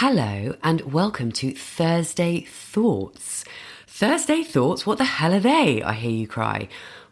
Hello and welcome to Thursday Thoughts. Thursday Thoughts? What the hell are they? I hear you cry.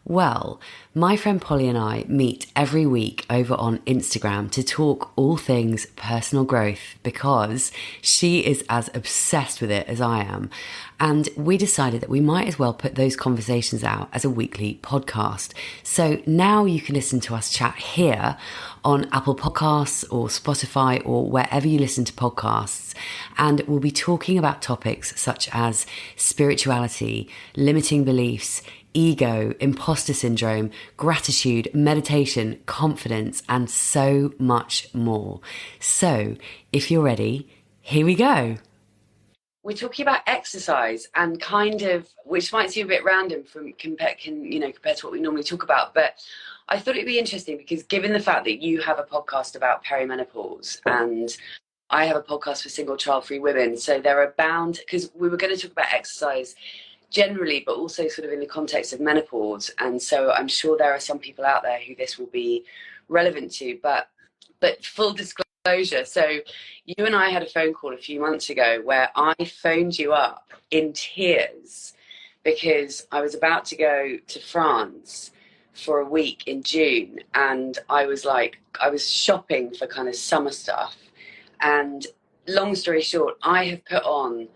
Well, my friend Polly and I meet every week over on Instagram to talk all things personal growth because she is as obsessed with it as I am. And we decided that we might as well put those conversations out as a weekly podcast. So now you can listen to us chat here on Apple Podcasts or Spotify or wherever you listen to podcasts. And we'll be talking about topics such as spirituality, limiting beliefs, ego, imposter syndrome, gratitude, meditation, confidence, and so much more. So if you're ready, here we go. We're talking about exercise and kind of, which might seem a bit random compared to what we normally talk about, but I thought it'd be interesting because given the fact that you have a podcast about perimenopause and I have a podcast for single child-free women, so there are bound, because we were going to talk about exercise generally, but also sort of in the context of menopause. And so I'm sure there are some people out there who this will be relevant to, but full disclosure. So you and I had a phone call a few months ago where I phoned you up in tears because I was about to go to France for a week in June. And I was shopping for kind of summer stuff. And long story short, I have put on,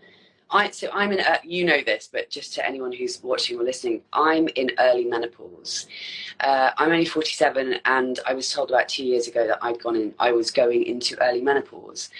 I'm in, you know this, but just to anyone who's watching or listening, I'm in early menopause. I'm only 47, and I was told about 2 years ago that I was going into early menopause.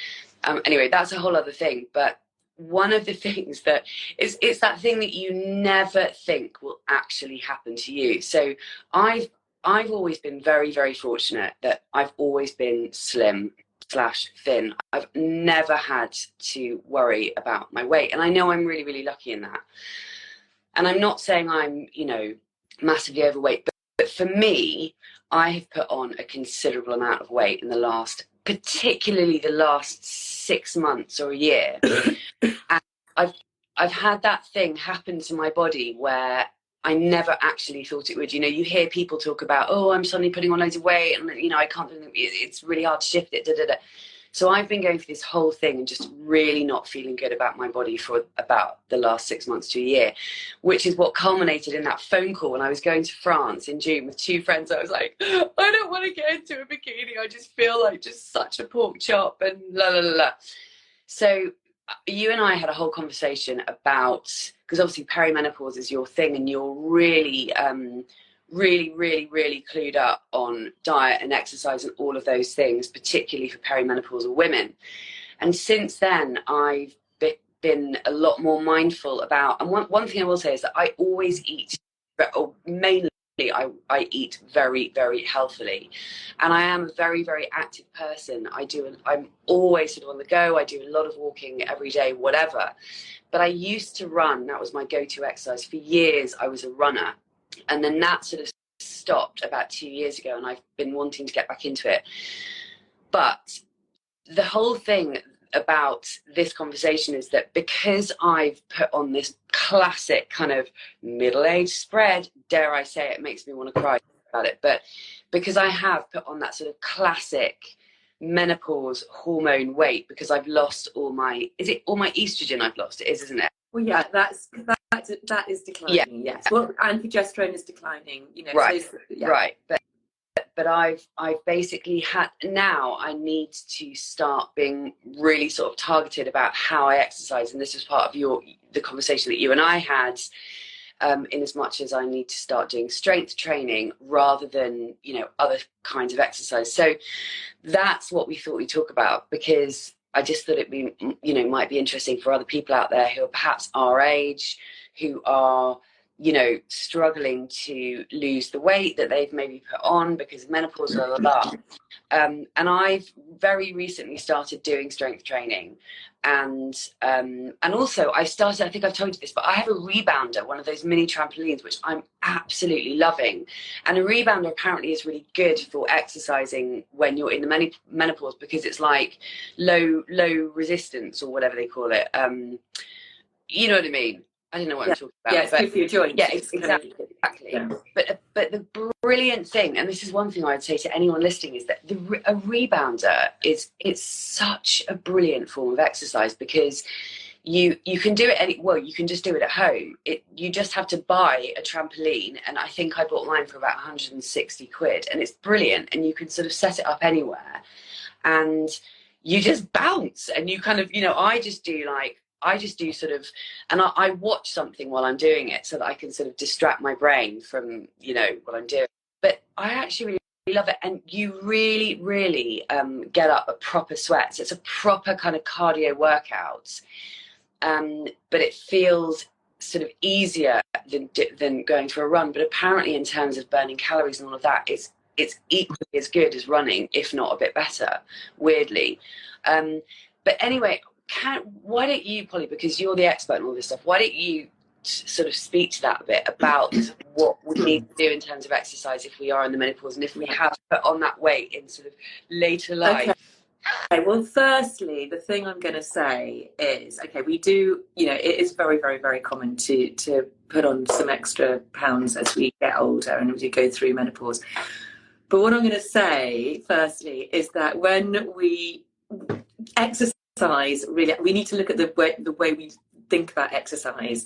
Anyway, that's a whole other thing. But one of the things that it's that thing that you never think will actually happen to you. So I've always been very, very fortunate that I've always been slim/thin. I've never had to worry about my weight. And I know I'm really, really lucky in that. And I'm not saying I'm, massively overweight, but for me, I have put on a considerable amount of weight in particularly the last 6 months or a year. And I've had that thing happen to my body where I never actually thought it would. You hear people talk about, oh, I'm suddenly putting on loads of weight and, I can't, it's really hard to shift it, So I've been going through this whole thing and just really not feeling good about my body for about the last 6 months to a year, which is what culminated in that phone call when I was going to France in June with 2 friends. I was like, I don't want to get into a bikini. I just feel like just such a pork chop and la, la, la, la. So you and I had a whole conversation about, because obviously perimenopause is your thing and you're really, really, really, really clued up on diet and exercise and all of those things, particularly for perimenopausal women. And since then, I've been a lot more mindful about, and one thing I will say is that I always eat, or mainly I eat very, very healthily. And I am a very, very active person. I'm always sort of on the go. I do a lot of walking every day, whatever. But I used to run. That was my go-to exercise. For years, I was a runner. And then that sort of stopped about 2 years ago. And I've been wanting to get back into it. But the whole thing about this conversation is that because I've put on this classic kind of middle-aged spread, dare I say it, makes me want to cry about it, but because I have put on that sort of classic menopause hormone weight, because I've lost all my estrogen I've lost? It is, isn't it? Well, yeah, that is declining. Yeah. Yes. Well, and progesterone is declining. Right. So, yeah. Right. But I've basically now I need to start being really sort of targeted about how I exercise, and this is part of the conversation that you and I had, in as much as I need to start doing strength training rather than other kinds of exercise. So that's what we thought we'd talk about, because I just thought it'd be might be interesting for other people out there who are perhaps our age, who are struggling to lose the weight that they've maybe put on because of menopause, blah, blah, blah. And I've very recently started doing strength training. And also I think I've told you this, but I have a rebounder, one of those mini trampolines, which I'm absolutely loving. And a rebounder apparently is really good for exercising when you're in the menopause, because it's like low resistance or whatever they call it. You know what I mean? I don't know what Yeah. I'm talking about. Yeah, it's good for your joints. Yeah, It's exactly. yeah. But the brilliant thing, and this is one thing I'd say to anyone listening, is that a rebounder it's such a brilliant form of exercise, because you can do it you can just do it at home. You just have to buy a trampoline, and I think I bought mine for about 160 quid, and it's brilliant, and you can sort of set it up anywhere, and you just bounce, and you kind of, I just do sort of, and I watch something while I'm doing it so that I can sort of distract my brain from, what I'm doing. But I actually really love it. And you really, really get up a proper sweat. So it's a proper kind of cardio workout. But it feels sort of easier than going for a run. But apparently in terms of burning calories and all of that, it's equally as good as running, if not a bit better, weirdly. But anyway, why don't you, Polly, because you're the expert in all this stuff, why don't you sort of speak to that a bit about what we need to do in terms of exercise if we are in the menopause, and if we have put on that weight in sort of later life? Okay, well, firstly, the thing I'm going to say is, okay, we do, it is very, very, very common to put on some extra pounds as we get older and as we go through menopause. But what I'm going to say, firstly, is that when we exercise, really, we need to look at the way we think about exercise.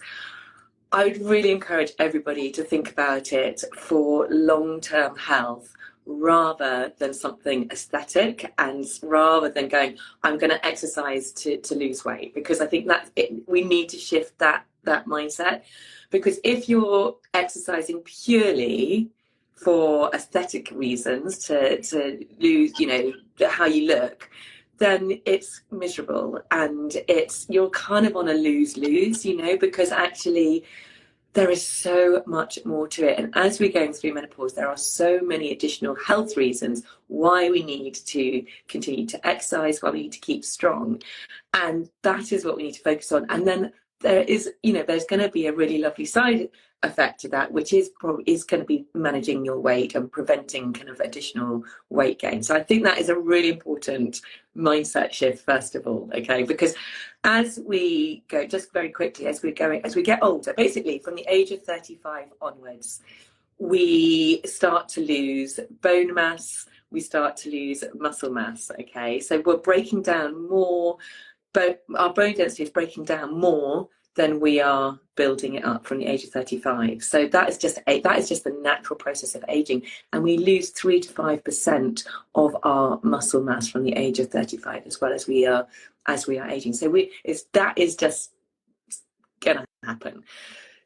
I would really encourage everybody to think about it for long-term health, rather than something aesthetic, and rather than going, I'm going to exercise to lose weight, because I think that we need to shift that mindset. Because if you're exercising purely for aesthetic reasons to lose, how you look, then it's miserable, and you're kind of on a lose-lose, because actually there is so much more to it. And as we're going through menopause, there are so many additional health reasons why we need to continue to exercise, why we need to keep strong. And that is what we need to focus on. And then there is, there's going to be a really lovely side effect to that, which is going to be managing your weight and preventing kind of additional weight gain. So I think that is a really important mindset shift, first of all, okay? Because as we go, just very quickly, as we get older, basically from the age of 35 onwards, we start to lose bone mass, we start to lose muscle mass, okay? So we're breaking down more, but our bone density is breaking down more than we are building it up from the age of 35. So that is just the natural process of aging, and we lose 3 to 5% of our muscle mass from the age of 35, as well as we are aging. So that is just gonna happen.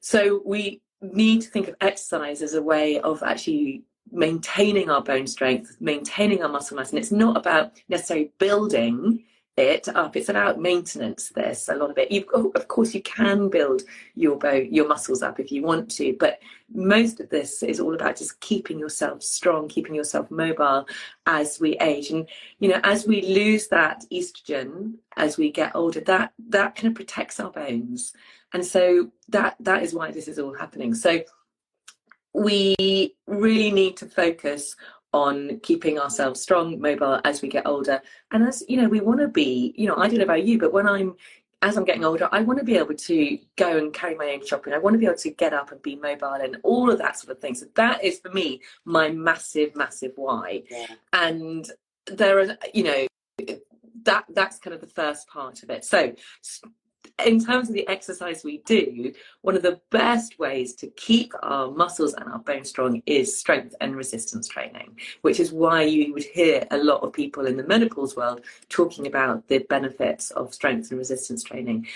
So we need to think of exercise as a way of actually maintaining our bone strength, maintaining our muscle mass, and it's not about necessarily building it up. It's about maintenance. There's a lot of it. Of course, you can build your muscles up if you want to, but most of this is all about just keeping yourself strong, keeping yourself mobile as we age. And as we lose that estrogen as we get older, that kind of protects our bones, and so that is why this is all happening. So we really need to focus on keeping ourselves strong, mobile as we get older. And as we want to be, I don't know about you, but as I'm getting older, I want to be able to go and carry my own shopping. I want to be able to get up and be mobile and all of that sort of thing. So that is, for me, my massive, massive why. Yeah. And there are, that's kind of the first part of it. So in terms of the exercise we do, one of the best ways to keep our muscles and our bones strong is strength and resistance training, which is why you would hear a lot of people in the menopause world talking about the benefits of strength and resistance training.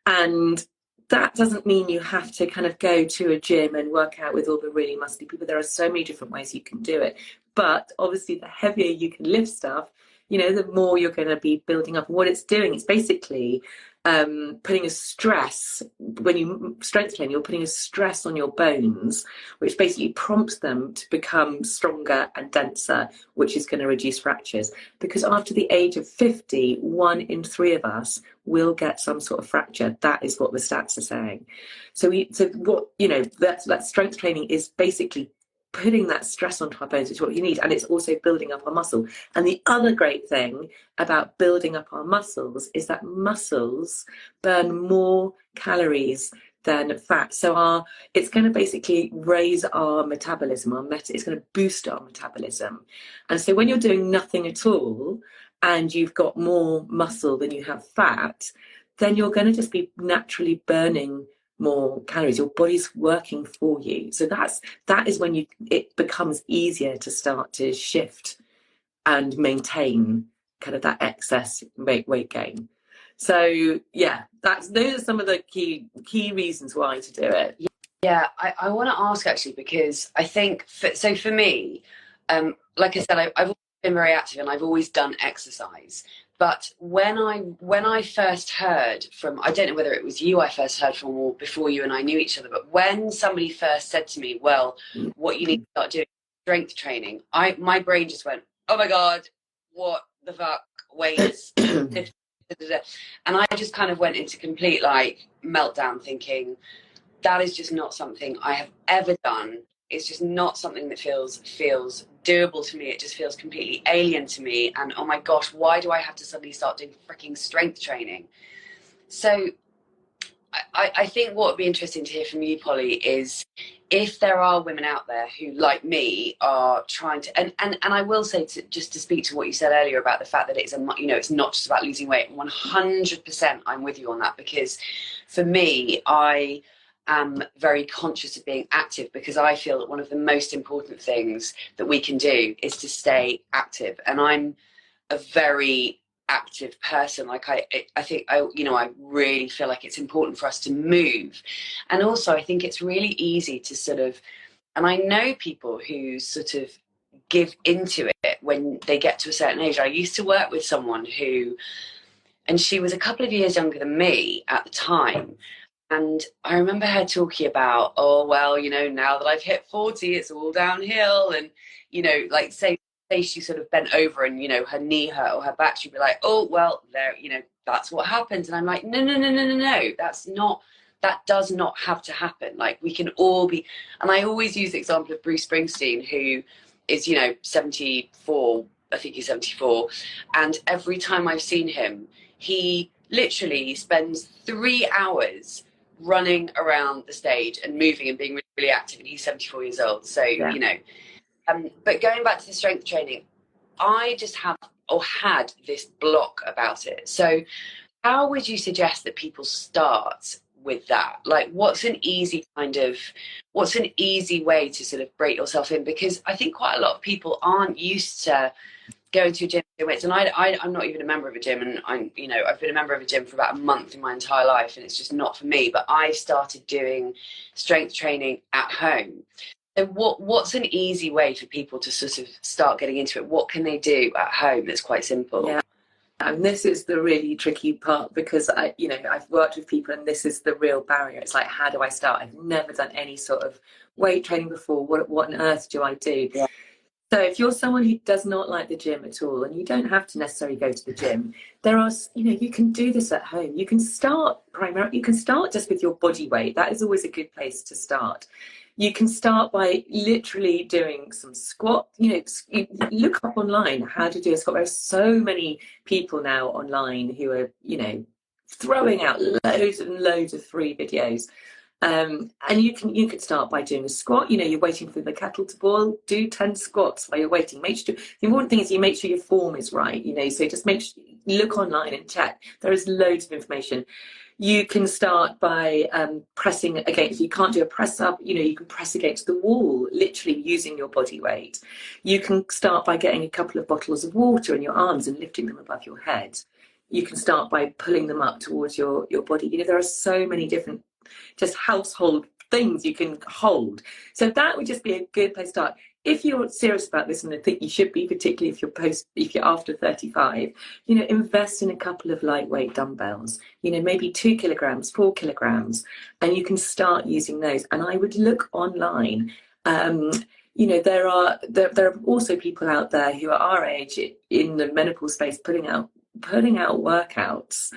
And that doesn't mean you have to kind of go to a gym and work out with all the really muscly people. There are so many different ways you can do it. But obviously, the heavier you can lift stuff, the more you're going to be building up. And what it's doing, it's basically putting a stress, when you strength train, you're putting a stress on your bones, which basically prompts them to become stronger and denser, which is going to reduce fractures. Because after the age of 50, 1 in 3 of us will get some sort of fracture. That is what the stats are saying. So that strength training is basically putting that stress onto our bones, which is what you need, and it's also building up our muscle. And the other great thing about building up our muscles is that muscles burn more calories than fat. So it's going to basically raise our metabolism, it's going to boost our metabolism. And so when you're doing nothing at all and you've got more muscle than you have fat, then you're going to just be naturally burning more calories. Your body's working for you. So that is when it becomes easier to start to shift and maintain kind of that excess weight gain. So yeah, those are some of the key reasons why to do it. Yeah, I want to ask actually, because I think for me, like I said, I've always been very active and I've always done exercise. But when I first heard from, I don't know whether it was you I first heard from or before you and I knew each other, but when somebody first said to me, well, what you need to start doing is strength training, my brain just went, oh my God, what the fuck, weights. And I just kind of went into complete like meltdown, thinking that is just not something I have ever done. It's just not something that feels doable to me. It just feels completely alien to me. And oh my gosh, why do I have to suddenly start doing freaking strength training? So I think what would be interesting to hear from you, Polly, is if there are women out there who, like me, are trying to, and I will say, just to speak to what you said earlier about the fact that it's it's not just about losing weight. 100% I'm with you on that, because for me, I am very conscious of being active, because I feel that one of the most important things that we can do is to stay active. And I'm a very active person. Like I think I really feel like it's important for us to move. And also I think it's really easy to sort of, and I know people who sort of give into it when they get to a certain age. I used to work with someone who, and she was a couple of years younger than me at the time. And I remember her talking about, oh, well, now that I've hit 40, it's all downhill. And, like say she sort of bent over and, her knee hurt or her back, she'd be like, oh, well, there, that's what happens. And I'm like, no, that does not have to happen. Like, we can all be, and I always use the example of Bruce Springsteen, who is, 74, I think he's 74. And every time I've seen him, he literally spends 3 hours running around the stage and moving and being really, really active, and he's 74 years old. So, yeah. But going back to the strength training, I just had this block about it. So how would you suggest that people start with that? Like, what's an easy way to sort of break yourself in? Because I think quite a lot of people aren't used to going to a gym to do weights, and I'm not even a member of a gym, and I've been a member of a gym for about a month in my entire life, and it's just not for me. But I started doing strength training at home. So what's an easy way for people to sort of start getting into it? What can they do at home that's quite simple? Yeah. And this is the really tricky part, because I've worked with people, and this is the real barrier. It's like, how do I start? I've never done any sort of weight training before. What on earth do I do? Yeah. So if you're someone who does not like the gym at all, and you don't have to necessarily go to the gym, there are, you can do this at home. You can start just with your body weight. That is always a good place to start. You can start by literally doing some squat. You look up online how to do a squat. There are so many people now online who are, throwing out loads and loads of free videos. And you can start by doing a squat. You're waiting for the kettle to boil. Do 10 squats while you're waiting. Make sure the important thing is you make sure your form is right. So just look online and check. There is loads of information. You can start by pressing against. If you can't do a press up, you can press against the wall, literally using your body weight. You can start by getting a couple of bottles of water in your arms and lifting them above your head. You can start by pulling them up towards your body. There are so many different just household things you can hold. So that would just be a good place to start. If you're serious about this, and I think you should be, particularly if you're after 35, invest in a couple of lightweight dumbbells, maybe 2 kilograms, 4 kilograms, and you can start using those. And I would look online. There are also people out there who are our age in the menopause space putting out workouts.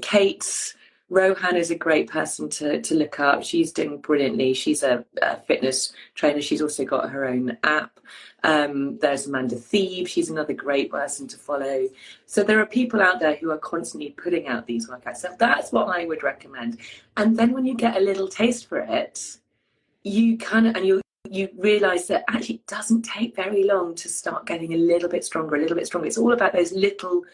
Kate Rohan is a great person to look up. She's doing brilliantly. She's a fitness trainer. She's also got her own app. There's Amanda Thebe. She's another great person to follow. So there are people out there who are constantly putting out these workouts. So that's what I would recommend. And then when you get a little taste for it, you kind of, and you realize that actually it doesn't take very long to start getting a little bit stronger, a little bit stronger. It's all about those little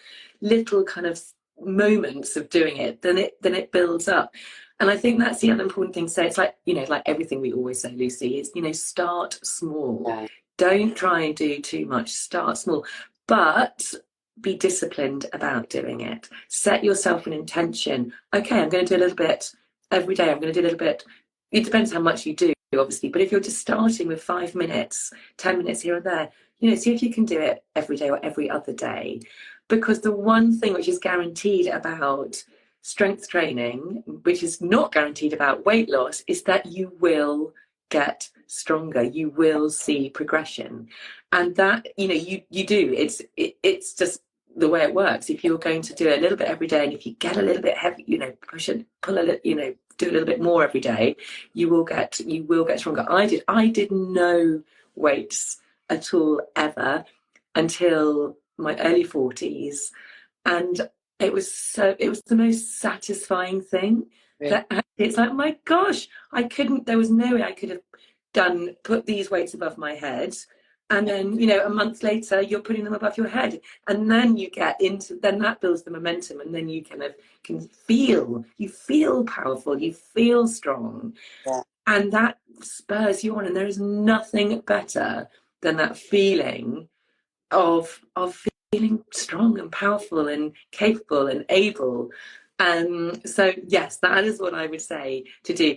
kind of moments of doing it. Then it builds up. And I think that's the other important thing to say. It's like, like everything we always say, Lucy, is, start small. Yeah. Don't try and do too much. Start small, but be disciplined about doing it. Set yourself an intention. Okay, I'm going to do a little bit every day. I'm going to do a little bit. It depends how much you do, obviously, but if you're just starting with 5 minutes, 10 minutes here or there, see if you can do it every day or every other day. Because the one thing which is guaranteed about strength training, which is not guaranteed about weight loss, is that you will get stronger. You will see progression. And that, you do. It's just the way it works. If you're going to do it a little bit every day, and if you get a little bit heavy, push it, pull a little, do a little bit more every day, you will get stronger. I did no weights at all ever until my early 40s, and it was the most satisfying thing. Really? That actually, it's like, my gosh, there was no way I could have put these weights above my head, and then a month later you're putting them above your head, and then then that builds the momentum, and then you kind of you feel powerful, you feel strong. Yeah. And that spurs you on, and there is nothing better than that feeling of feeling strong and powerful and capable and able. So yes, that is what I would say to do.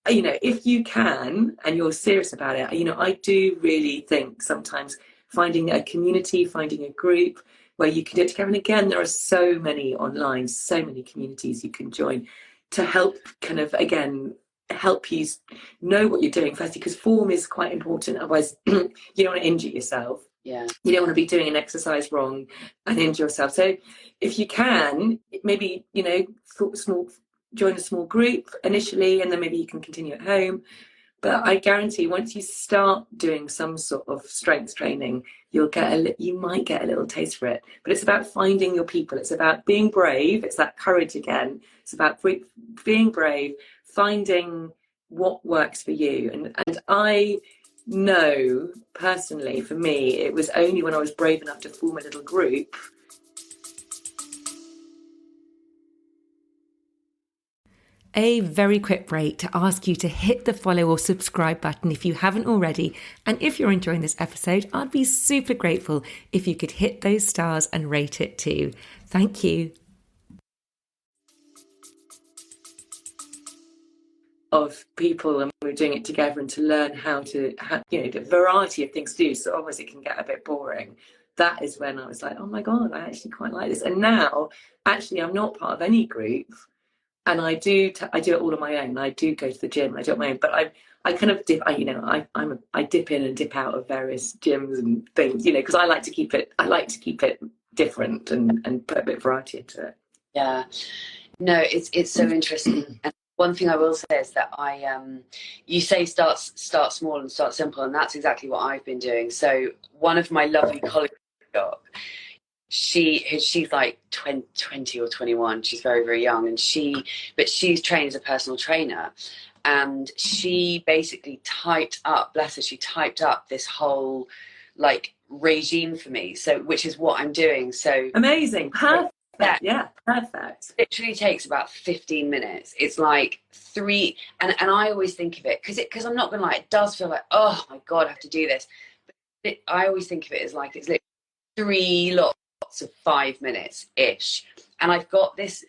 If you can and you're serious about it, I do really think sometimes finding a community, finding a group where you can do it together. And again, there are so many online, so many communities you can join to help kind of, again, help you know what you're doing, firstly, because form is quite important. Otherwise, you don't want to injure yourself. Yeah. You don't want to be doing an exercise wrong and injure yourself. So if you can, maybe, join a small group initially, and then maybe you can continue at home. But I guarantee once you start doing some sort of strength training, you might get a little taste for it. But it's about finding your people. It's about being brave. It's that courage again. It's about being brave, finding what works for you. And I know personally, for me, it was only when I was brave enough to form a little group. A very quick break to ask you to hit the follow or subscribe button if you haven't already. And if you're enjoying this episode, I'd be super grateful if you could hit those stars and rate it too. Thank you. Of people, and we're doing it together, and to learn how the variety of things to do. So obviously it can get a bit boring. That is when I was like, oh my God, I actually quite like this. And now, actually, I'm not part of any group. And I do it all on my own. I do go to the gym. I do it on my own. But I kind of dip. I dip in and dip out of various gyms and things. Because I like to keep it. I like to keep it different and put a bit of variety into it. Yeah. No, it's so interesting. And one thing I will say is that you say start small and start simple, and that's exactly what I've been doing. So one of my lovely colleagues, she's like 20 or 21. She's very, very young, and she's trained as a personal trainer, and she basically typed up, bless her, she typed up this whole like regime for me. So, which is what I'm doing. So amazing. Perfect. Yeah, perfect. It literally takes about 15 minutes. It's like 3, and I always think of it, because I'm not gonna lie, it does feel like, oh my God, I have to do this. But I always think of it as like, it's literally 3 lots of 5 minutes ish. And I've got this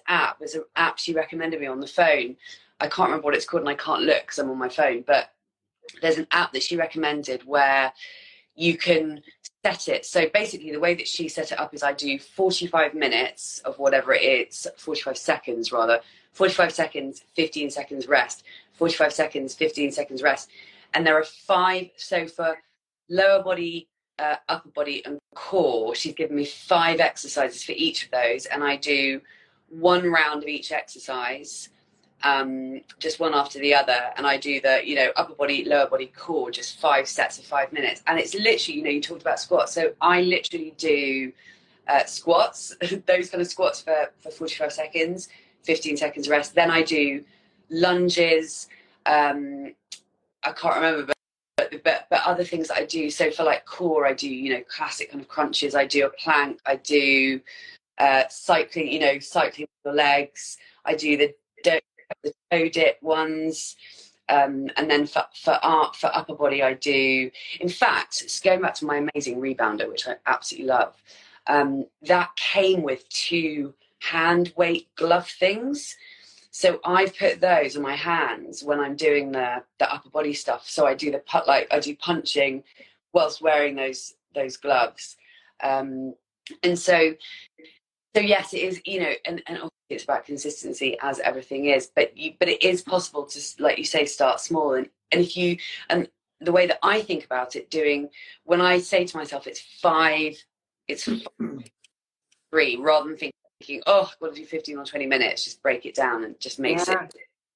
app. There's an app she recommended me on the phone. I can't remember what it's called, and I can't look because I'm on my phone, but there's an app that she recommended where you can set it. So basically the way that she set it up is I do 45 minutes of whatever it is, 45 seconds rather, 45 seconds, 15 seconds rest, 45 seconds, 15 seconds rest. And there are 5, so for lower body, upper body and core, she's given me 5 exercises for each of those. And I do one round of each exercise, just one after the other, and I do the, you know, upper body, lower body, core, just 5 sets of 5 minutes. And it's literally, you know, you talked about squats, so I literally do squats, those kind of squats for 45 seconds, 15 seconds rest. Then I do lunges, I can't remember, but other things that I do. So for like core, I do, you know, classic kind of crunches, I do a plank, I do cycling, you know, cycling with the legs, I do the toe dip ones, and then for upper body, I do, in fact, going back to my amazing rebounder, which I absolutely love, that came with 2 hand weight glove things. So I put those on my hands when I'm doing the upper body stuff. So I do I do punching whilst wearing those gloves. And so yes, it is, you know, and obviously it's about consistency, as everything is, but it is possible to, like you say, start small. And if you, and the way that I think about it, when I say to myself, it's 3, rather than thinking, oh, I've got to do 15 or 20 minutes, just break it down, and just makes it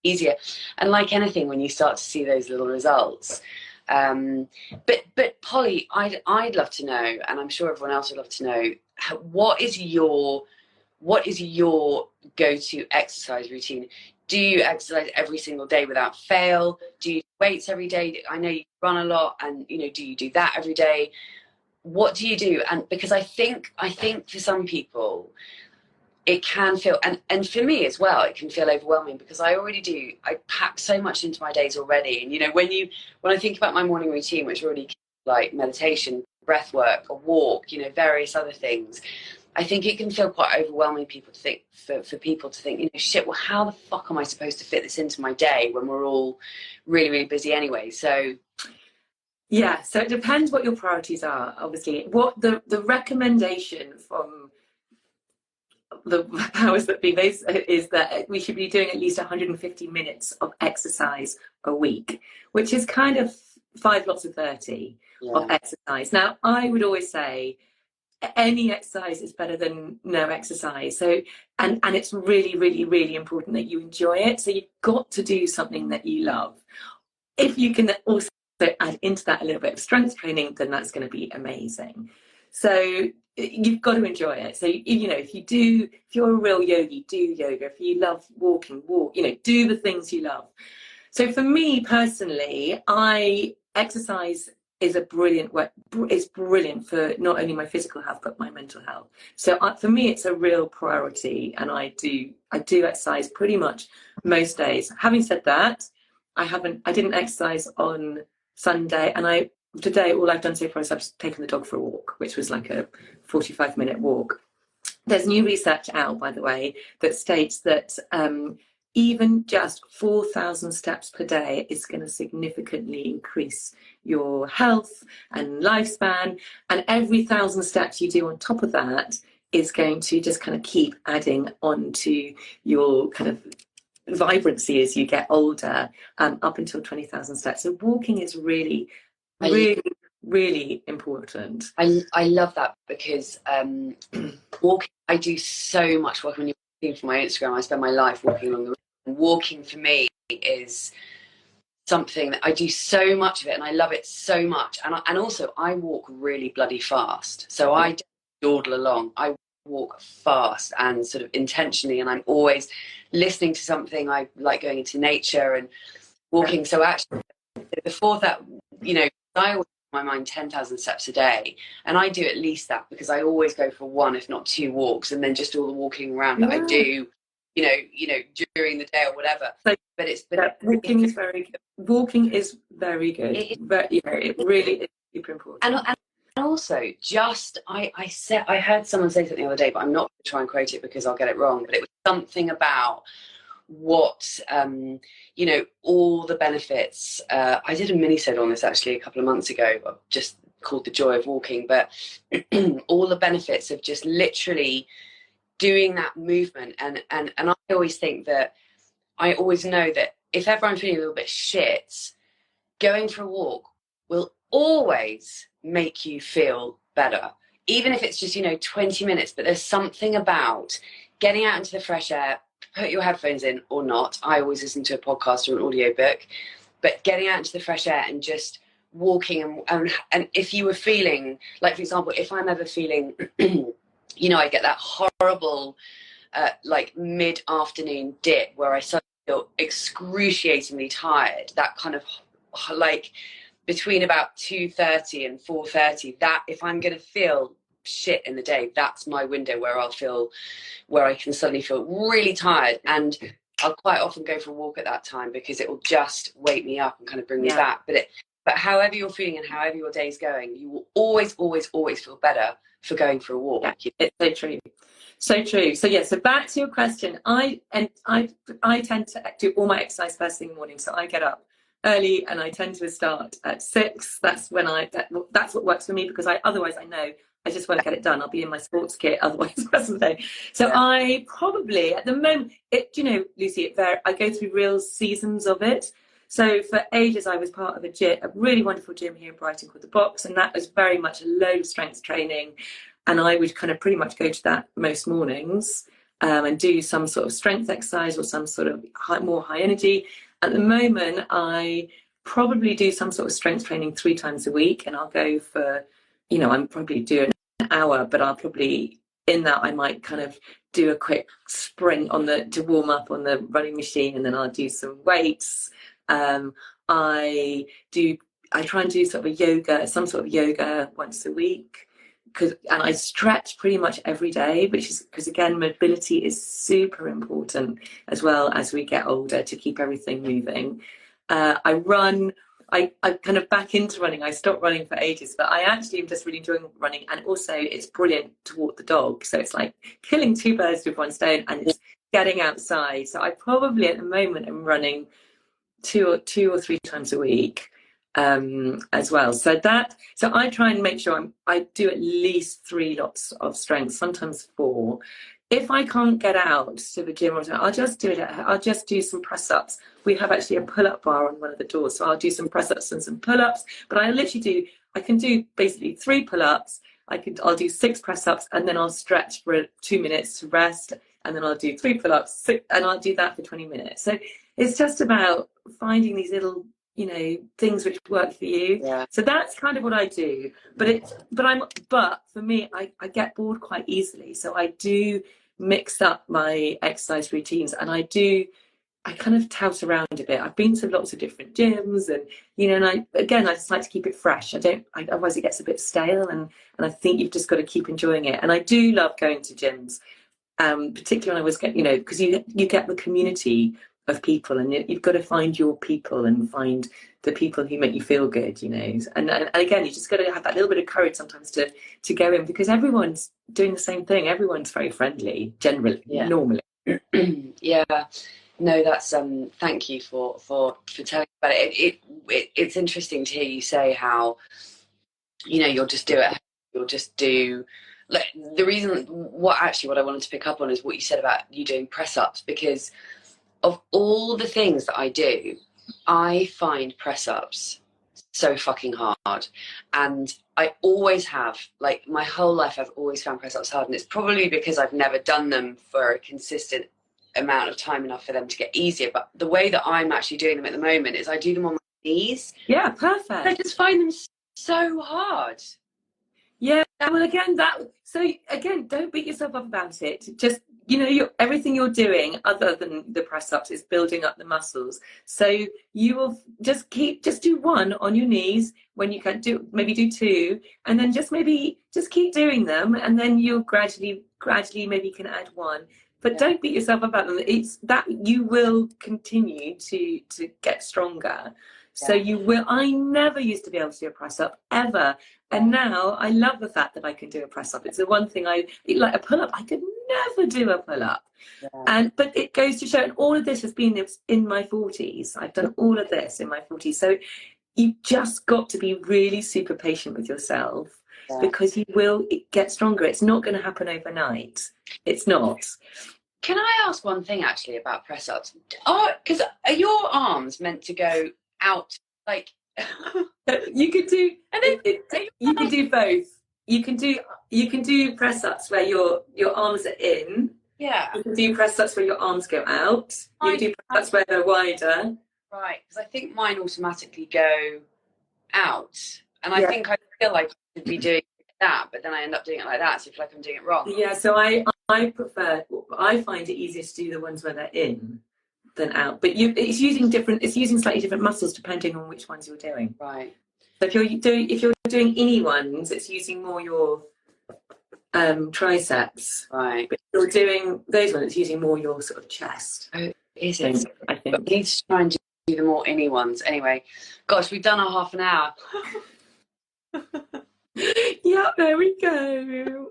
easier. And like anything, when you start to see those little results, but Polly, I'd love to know, and I'm sure everyone else would love to know, what is your go-to exercise routine? Do you exercise every single day without fail? Do you do weights every day? I know you run a lot, and you know, do you do that every day? What do you do? And because I think for some people it can feel, and for me as well, it can feel overwhelming, because I pack so much into my days already. And you know, when I think about my morning routine, which already like meditation, breath work, a walk, you know, various other things, I think it can feel quite overwhelming for people to think, you know, shit, well, how the fuck am I supposed to fit this into my day when we're all really, really busy anyway? So yeah, so it depends what your priorities are, obviously. What the recommendation from the powers that be is that we should be doing at least 150 minutes of exercise a week, which is kind of 5 lots of 30 of exercise. Now, I would always say any exercise is better than no exercise. So, and it's really, really, really important that you enjoy it. So you've got to do something that you love. If you can also add into that a little bit of strength training, then that's going to be amazing. So you've got to enjoy it. So, you know, if you're a real yogi, do yoga. If you love walking, walk, you know, do the things you love. So for me personally, exercise is brilliant for not only my physical health, but my mental health. So for me, it's a real priority, and I do exercise pretty much most days. Having said that, I didn't exercise on Sunday, and today all I've done so far is I've taken the dog for a walk, which was like a 45-minute walk. There's new research out, by the way, that states that even just 4,000 steps per day is going to significantly increase your health and lifespan. And every 1,000 steps you do on top of that is going to just kind of keep adding on to your kind of vibrancy as you get older, up until 20,000 steps. So walking is really, really, really important. I love that, because walking, I do so much work. When you're looking for my Instagram, I spend my life walking along the road. And walking for me is something that I do so much of it, and I love it so much. And also I walk really bloody fast, so I don't dawdle along. I walk fast and sort of intentionally, and I'm always listening to something. I like going into nature and walking. So actually, before that, you know, I always in my mind 10,000 steps a day, and I do at least that, because I always go for 1, if not 2 walks, and then just all the walking around that I do, you know, during the day or whatever. So, but walking is very good. Walking is very good. It really is super important. And also, just I heard someone say something the other day, but I'm not going to try and quote it because I'll get it wrong. But it was something about what you know, all the benefits. I did a mini-sode on this actually a couple of months ago, just called The Joy of Walking, but all the benefits of just literally doing that movement. And I always think that, I always know that if ever I'm feeling a little bit shit, going for a walk will always make you feel better, even if it's just, you know, 20 minutes. But there's something about getting out into the fresh air, put your headphones in or not. I always listen to a podcast or an audiobook, but getting out into the fresh air and just walking and if you were feeling like, for example, if I'm ever feeling you know, I get that horrible like mid-afternoon dip where I suddenly feel excruciatingly tired, that kind of like between about 2:30 and 4:30, that if I'm going to feel shit in the day, that's my window where I can suddenly feel really tired, and I'll quite often go for a walk at that time because it will just wake me up and kind of bring me back. But however you're feeling and however your day's going, you will always feel better for going for a walk. It's so true. So true. So yeah, so back to your question. I tend to do all my exercise first thing in the morning. So I get up early and I tend to start at 6. That's when that's what works for me, because otherwise I know I just won't get it done. I'll be in my sports kit otherwise the rest of the day. So I probably at the moment, you know, Lucy, I go through real seasons of it. So for ages I was part of a really wonderful gym here in Brighton called The Box, and that was very much a low strength training. And I would kind of pretty much go to that most mornings and do some sort of strength exercise or some sort of more high energy. At the moment, I probably do some sort of strength training 3 times a week, and I'll go for, you know, I'm probably doing an hour, but I'll probably, in that, I might kind of do a quick sprint to warm up on the running machine, and then I'll do some weights. I try and do some sort of yoga once a week. And I stretch pretty much every day, which is because, again, mobility is super important as well as we get older to keep everything moving. I run. I kind of back into running. I stopped running for ages, but I actually am just really enjoying running. And also it's brilliant to walk the dog. So it's like killing 2 birds with 1 stone, and it's getting outside. So I probably at the moment am running 2 or 3 times a week. As well. So I try and make sure I do at least 3 lots of strength, sometimes 4. If I can't get out to the gym or something, I'll just do some press ups. We have actually a pull up bar on one of the doors, so I'll do some press ups and some pull ups. But I can do basically 3 pull ups. I'll do 6 press ups, and then I'll stretch for 2 minutes to rest, and then I'll do 3 pull ups, and I'll do that for 20 minutes. So it's just about finding these little, you know, things which work for you. So that's kind of what I do. But for me, I get bored quite easily, so I do mix up my exercise routines, and I kind of tout around a bit. I've been to lots of different gyms, and you know, and I just like to keep it fresh. Otherwise it gets a bit stale, and I think you've just got to keep enjoying it. And I do love going to gyms, particularly when I was getting, you know, because you get the community of people, and you've got to find your people and find the people who make you feel good, you know. And again, you just got to have that little bit of courage sometimes to go in, because everyone's doing the same thing. Everyone's very friendly generally, normally. No, that's thank you for telling me about it. It's interesting to hear you say how, you know, you'll just do like the reason what I wanted to pick up on is what you said about you doing press ups, because of all the things that I do, I find press-ups so fucking hard. And I always have, like my whole life, I've always found press-ups hard. And it's probably because I've never done them for a consistent amount of time enough for them to get easier. But the way that I'm actually doing them at the moment is I do them on my knees. Yeah, perfect. I just find them so hard. Yeah, well, again, don't beat yourself up about it. Just, you know, everything you're doing other than the press ups is building up the muscles. So you will just do 1 on your knees when you can maybe do 2, and then just keep doing them, and then you'll gradually maybe can add 1. But don't beat yourself up about them. It's that you will continue to get stronger. So you will. I never used to be able to do a press up ever, and now I love the fact that I can do a press up. It's the one thing like a pull up. I could never do a pull up, but it goes to show. And all of this has been in my 40s. I've done all of this in my 40s. So you've just got to be really super patient with yourself, because you will get stronger. It's not going to happen overnight. It's not. Can I ask one thing actually about press ups? Because are your arms meant to go out like you could do, and then you can do both. You can do press ups where your arms are in, Yeah. If you do press ups where your arms go out, you do press ups where they're wider. Right, because I think mine automatically go out, and I think I feel like I should be doing that, but then I end up doing it like that, so I feel like I'm doing it wrong. Yeah, so I find it easier to do the ones where they're in than out, but it's using slightly different muscles depending on which ones you're doing. Right. So if you're doing innie ones, it's using more your triceps. Right. But if you're doing those ones, it's using more your sort of chest. Oh, is it? I think. But we need to try and do the more innie ones. Anyway, gosh, we've done our half an hour. Yeah, there we go.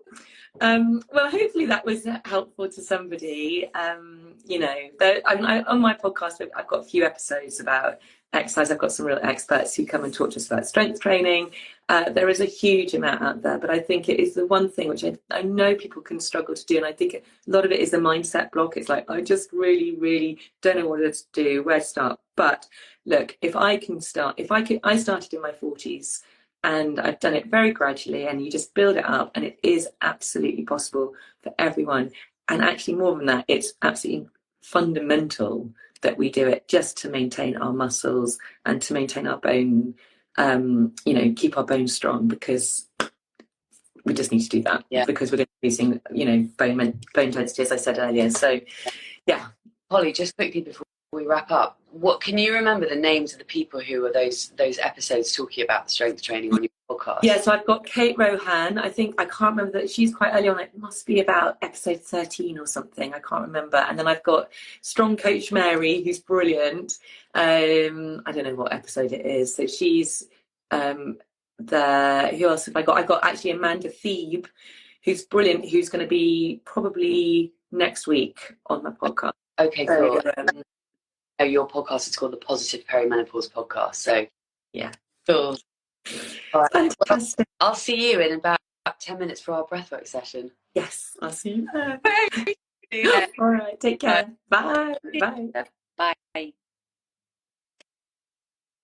Well, hopefully that was helpful to somebody. You know, on my podcast, I've got a few episodes about exercise. I've got some real experts who come and talk to us about strength training. There is a huge amount out there, but I think it is the one thing which I know people can struggle to do, and I think a lot of it is the mindset block. It's like, I just really, really don't know what to do, where to start. But look, I started in my 40s. And I've done it very gradually, and you just build it up, and it is absolutely possible for everyone. And actually, more than that, it's absolutely fundamental that we do it just to maintain our muscles and to maintain our bone, keep our bones strong, because we just need to do that. Yeah. Because we're going to be using, bone density, as I said earlier. So, yeah. Holly, just quickly before we wrap up, what can you remember the names of the people who were those episodes talking about strength training on your podcast? Yeah, so I've got Kate Rohan. I can't remember that, she's quite early on. It must be about episode 13 or something. I can't remember. And then I've got Strong Coach Mary, who's brilliant. I don't know what episode it is. So she's there. Who else have I got? I've got actually Amanda Thebe, who's brilliant, who's going to be probably next week on my podcast. Okay, cool. Your podcast is called the Positive Perimenopause Podcast. So, yeah. Cool. All right. Fantastic. Well, I'll see you in about 10 minutes for our breathwork session. Yes, I'll see you there. All right, take care. Bye. Bye.